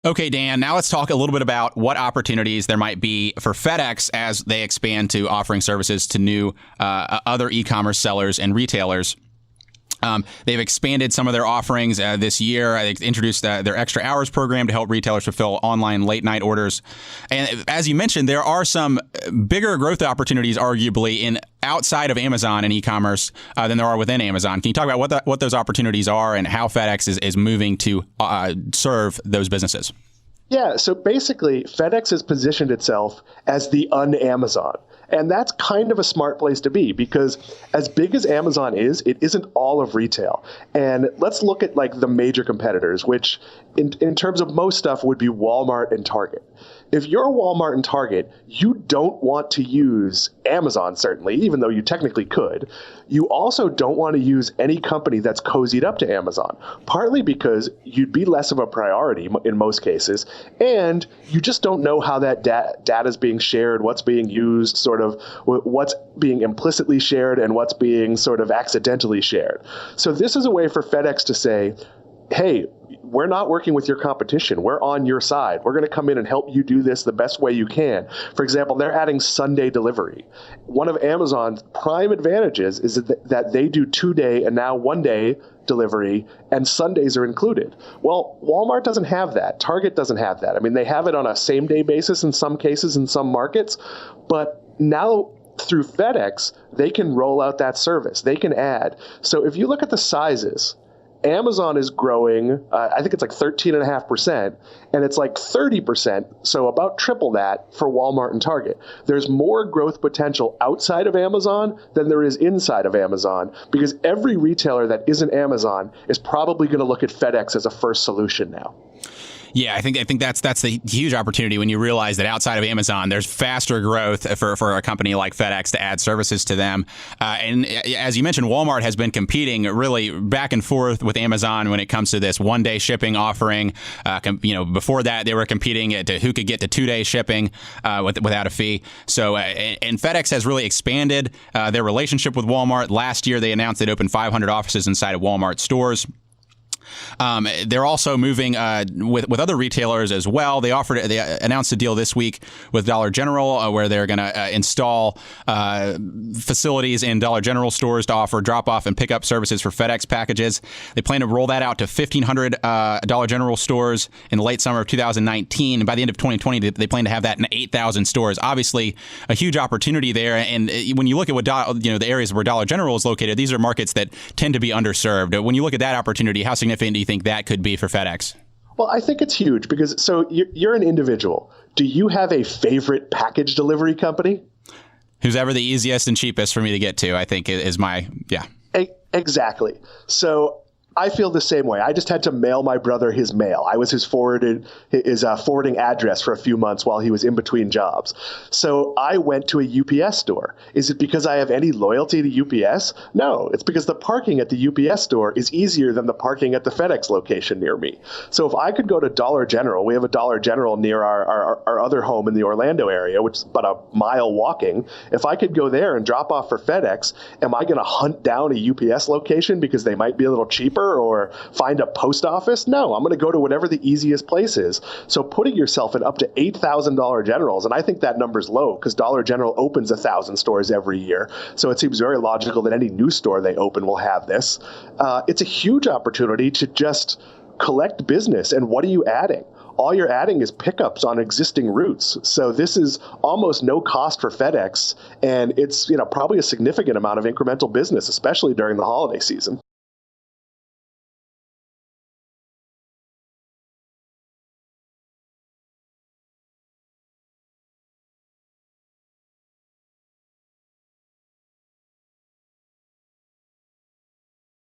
Okay, Dan, now let's talk a little bit about what opportunities there might be for FedEx as they expand to offering services to new other e-commerce sellers and retailers. They've expanded some of their offerings this year. They introduced their extra hours program to help retailers fulfill online late night orders. And as you mentioned, there are some bigger growth opportunities, arguably, in outside of Amazon and e-commerce than there are within Amazon. Can you talk about what those opportunities are and how FedEx is moving to serve those businesses? Yeah, so basically, FedEx has positioned itself as the un-Amazon. And that's kind of a smart place to be because as big as Amazon is, it isn't all of retail. And let's look at like the major competitors, which in terms of most stuff would be Walmart and Target. If you're Walmart and Target, you don't want to use Amazon, certainly, even though you technically could. You also don't want to use any company that's cozied up to Amazon, partly because you'd be less of a priority in most cases, and you just don't know how that data is being shared, what's being used, sort of what's being implicitly shared and what's being sort of accidentally shared. So this is a way for FedEx to say, hey, we're not working with your competition. We're on your side. We're going to come in and help you do this the best way you can. For example, they're adding Sunday delivery. One of Amazon's prime advantages is that they do 2-day and now 1-day delivery, and Sundays are included. Well, Walmart doesn't have that. Target doesn't have that. I mean, they have it on a same-day basis in some cases in some markets, but now through FedEx, they can roll out that service. They can add. So if you look at the sizes, Amazon is growing, I think it's like 13.5%, and it's like 30%, so about triple that for Walmart and Target. There's more growth potential outside of Amazon than there is inside of Amazon because every retailer that isn't Amazon is probably going to look at FedEx as a first solution now. Yeah, I think that's the huge opportunity when you realize that outside of Amazon, there's faster growth for a company like FedEx to add services to them. And as you mentioned, Walmart has been competing really back and forth with Amazon when it comes to this 1-day shipping offering. Before that, they were competing to who could get to 2-day shipping without a fee. So, and FedEx has really expanded their relationship with Walmart. Last year, they announced they'd opened 500 offices inside of Walmart stores. They're also moving with other retailers as well. They announced a deal this week with Dollar General where they're going to install facilities in Dollar General stores to offer drop-off and pickup services for FedEx packages. They plan to roll that out to 1,500 Dollar General stores in the late summer of 2019. And by the end of 2020, they plan to have that in 8,000 stores. Obviously, a huge opportunity there. And when you look at what the areas where Dollar General is located, these are markets that tend to be underserved. When you look at that opportunity, how significant do you think that could be for FedEx? Well, I think it's huge because so you're an individual. Do you have a favorite package delivery company? Who's ever the easiest and cheapest for me to get to, I think is my, yeah. Exactly. So I feel the same way. I just had to mail my brother his mail. I was his forwarding address for a few months while he was in between jobs. So I went to a UPS store. Is it because I have any loyalty to UPS? No, it's because the parking at the UPS store is easier than the parking at the FedEx location near me. So if I could go to Dollar General, we have a Dollar General near our other home in the Orlando area, which is about a mile walking. If I could go there and drop off for FedEx, am I going to hunt down a UPS location because they might be a little cheaper or find a post office? No, I'm going to go to whatever the easiest place is. So putting yourself in up to 8,000 Dollar Generals, and I think that number's low because Dollar General opens 1,000 stores every year. So it seems very logical that any new store they open will have this. It's a huge opportunity to just collect business. And what are you adding? All you're adding is pickups on existing routes. So this is almost no cost for FedEx, and it's probably a significant amount of incremental business, especially during the holiday season.